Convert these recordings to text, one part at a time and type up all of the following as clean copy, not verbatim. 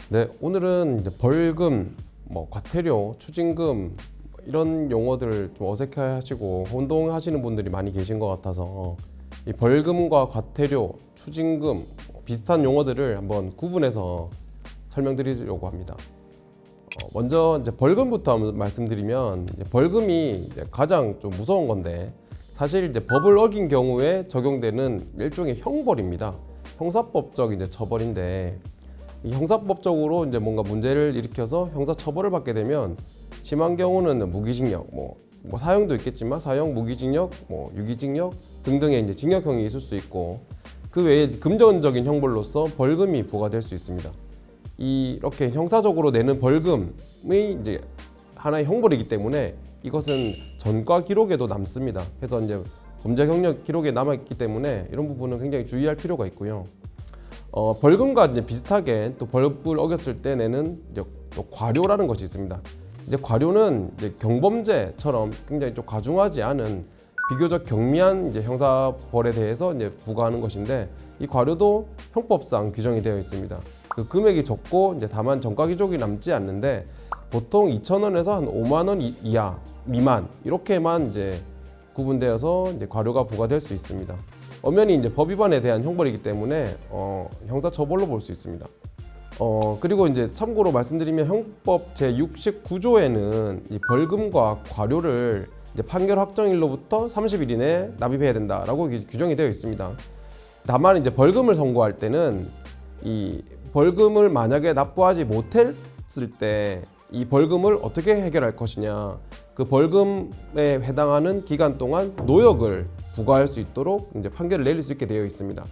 네, 오늘은 이제 벌금, 과태료, 추징금 이런 용어들 좀 어색해하시고 혼동하시는 분들이 많이 계신 것 같아서 이 벌금과 과태료, 추징금 비슷한 용어들을 한번 구분해서 설명드리려고 합니다. 먼저 이제 벌금부터 한번 말씀드리면 이제 벌금이 이제 가장 좀 무서운 건데 사실 이제 법을 어긴 경우에 적용되는 일종의 형벌입니다. 형사법적 이제 처벌인데 이 형사법적으로 이제 뭔가 문제를 일으켜서 형사 처벌을 받게 되면 심한 경우는 무기징역, 사형도 있겠지만 사형, 무기징역, 유기징역 등등의 이제 징역형이 있을 수 있고 그 외에 금전적인 형벌로서 벌금이 부과될 수 있습니다. 이렇게 형사적으로 내는 벌금이 이제 하나의 형벌이기 때문에 이것은 전과 기록에도 남습니다. 그래서 이제 범죄 경력 기록에 남아 있기 때문에 이런 부분은 굉장히 주의할 필요가 있고요. 벌금과 이제 비슷하게 또 법을 어겼을 때 내는 이제 또 과료라는 것이 있습니다. 이제 과료는 이제 경범죄처럼 굉장히 좀 과중하지 않은 비교적 경미한 이제 형사벌에 대해서 이제 부과하는 것인데 이 과료도 형법상 규정이 되어 있습니다. 그 금액이 적고 이제 다만 전과 기록이 남지 않는데 보통 2,000원에서 한 5만 원 이하 미만 이렇게만 이제 구분되어서 이제 과료가 부과될 수 있습니다. 엄연히 이제 법 위반에 대한 형벌이기 때문에 형사 처벌로 볼 수 있습니다. 그리고 이제 참고로 말씀드리면 형법 제 69조에는 이 벌금과 과료를 이제 판결 확정일로부터 30일 이내에 납입해야 된다라고 규정이 되어 있습니다. 다만 이제 벌금을 선고할 때는 이 벌금을 만약에 납부하지 못했을 때 이 벌금을 어떻게 해결할 것이냐, 그 벌금에 해당하는 기간 동안 노역을 부과할 수 있도록 이제 판결을 내릴 수 있게 되어 있습니다.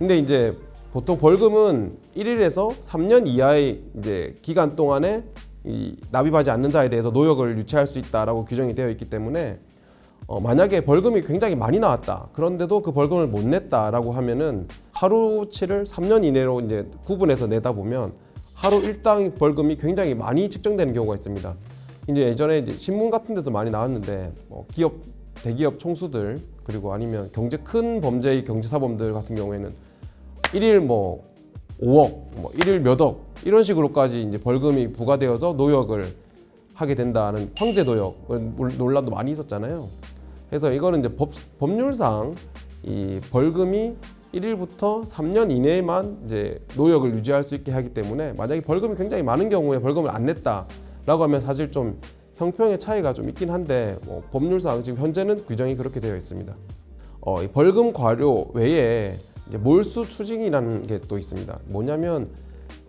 근데 이제 보통 벌금은 1일에서 3년 이하의 이제 기간 동안에 이 납입하지 않는 자에 대해서 노역을 유치할 수 있다라고 규정이 되어 있기 때문에 만약에 벌금이 굉장히 많이 나왔다. 그런데도 그 벌금을 못 냈다라고 하면은 하루치를 3년 이내로 이제 구분해서 내다 보면 하루 일당 벌금이 굉장히 많이 측정되는 경우가 있습니다. 이제 예전에 이제 신문 같은 데서 많이 나왔는데 기업 대기업 총수들 그리고 아니면 큰 범죄의 경제사범들 같은 경우에는 1일 5억, 1일 몇 억 이런 식으로까지 이제 벌금이 부과되어서 노역을 하게 된다는 황제 노역 논란도 많이 있었잖아요. 그래서 이거는 이제 법률상 이 벌금이 1일부터 3년 이내에만 이제 노역을 유지할 수 있게 하기 때문에 만약에 벌금이 굉장히 많은 경우에 벌금을 안 냈다라고 하면 사실 좀 형평의 차이가 좀 있긴 한데 법률상 지금 현재는 규정이 그렇게 되어 있습니다. 이 벌금 과료 외에 이제 몰수 추징이라는 게 또 있습니다. 뭐냐면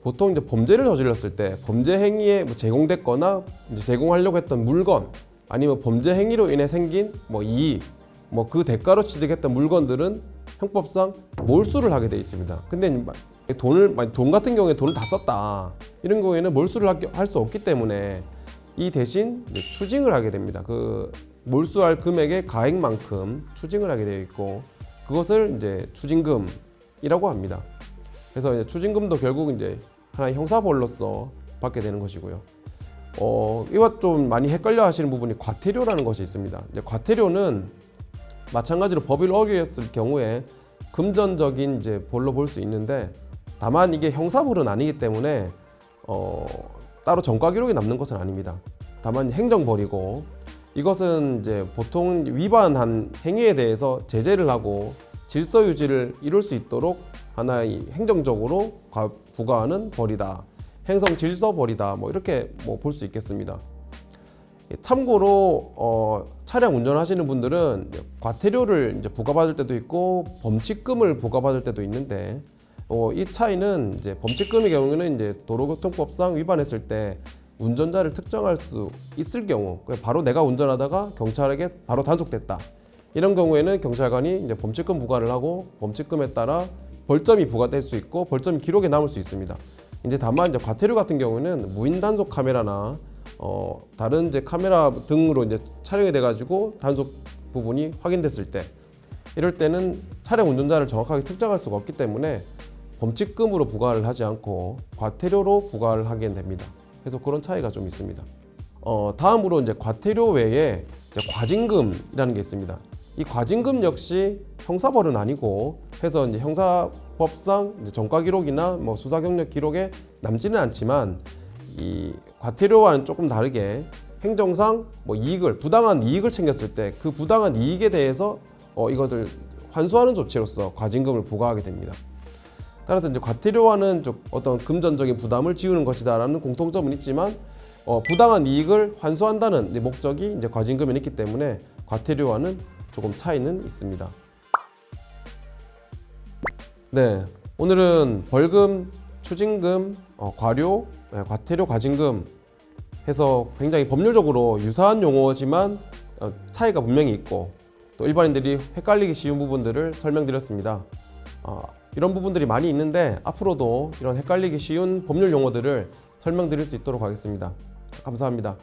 보통 이제 범죄를 저질렀을 때 범죄 행위에 제공됐거나 이제 제공하려고 했던 물건 아니면 범죄 행위로 인해 생긴 이익 그 대가로 취득했던 물건들은 형법상 몰수를 하게 돼 있습니다. 근데 돈 같은 경우에 돈을 다 썼다 이런 경우에는 몰수를 할 수 없기 때문에 이 대신 이제 추징을 하게 됩니다. 그 몰수할 금액의 가액만큼 추징을 하게 되어 있고 그것을 이제 추징금이라고 합니다. 그래서 이제 추징금도 결국 이제 하나의 형사벌로서 받게 되는 것이고요. 이와 좀 많이 헷갈려 하시는 부분이 과태료라는 것이 있습니다. 이제 과태료는 마찬가지로 법을 어겼을 경우에 금전적인 이제 벌로 볼 수 있는데 다만 이게 형사벌은 아니기 때문에 따로 전과 기록이 남는 것은 아닙니다. 다만 행정벌이고 이것은 이제 보통 위반한 행위에 대해서 제재를 하고 질서 유지를 이룰 수 있도록 하나의 행정적으로 부과하는 벌이다. 행성 질서 벌이다. 이렇게 볼 수 있겠습니다. 참고로 차량 운전하시는 분들은 과태료를 이제 부과받을 때도 있고 범칙금을 부과받을 때도 있는데 이 차이는 이제 범칙금의 경우는 이제 도로교통법상 위반했을 때 운전자를 특정할 수 있을 경우 바로 내가 운전하다가 경찰에게 바로 단속됐다. 이런 경우에는 경찰관이 이제 범칙금 부과를 하고 범칙금에 따라 벌점이 부과될 수 있고 벌점이 기록에 남을 수 있습니다. 이제 다만 이제 과태료 같은 경우는 무인 단속 카메라나 다른 이제 카메라 등으로 이제 촬영이 돼가지고 단속 부분이 확인됐을 때 이럴 때는 차량 운전자를 정확하게 특정할 수가 없기 때문에 범칙금으로 부과를 하지 않고 과태료로 부과를 하게 됩니다. 그래서 그런 차이가 좀 있습니다. 다음으로 이제 과태료 외에 이제 과징금이라는 게 있습니다. 이 과징금 역시 형사벌은 아니고 해서 이제 형사 법상 이제 전과 기록이나 뭐 수사 경력 기록에 남지는 않지만 이 과태료와는 조금 다르게 행정상 뭐 이익을 부당한 이익을 챙겼을 때 그 부당한 이익에 대해서 이것을 환수하는 조치로서 과징금을 부과하게 됩니다. 따라서 이제 과태료와는 좀 어떤 금전적인 부담을 지우는 것이다라는 공통점은 있지만 부당한 이익을 환수한다는 이제 목적이 이제 과징금에 있기 때문에 과태료와는 조금 차이는 있습니다. 네, 오늘은 벌금, 추징금, 과료, 과태료, 과징금 해서 굉장히 법률적으로 유사한 용어지만 차이가 분명히 있고 또 일반인들이 헷갈리기 쉬운 부분들을 설명드렸습니다. 이런 부분들이 많이 있는데 앞으로도 이런 헷갈리기 쉬운 법률 용어들을 설명드릴 수 있도록 하겠습니다. 감사합니다.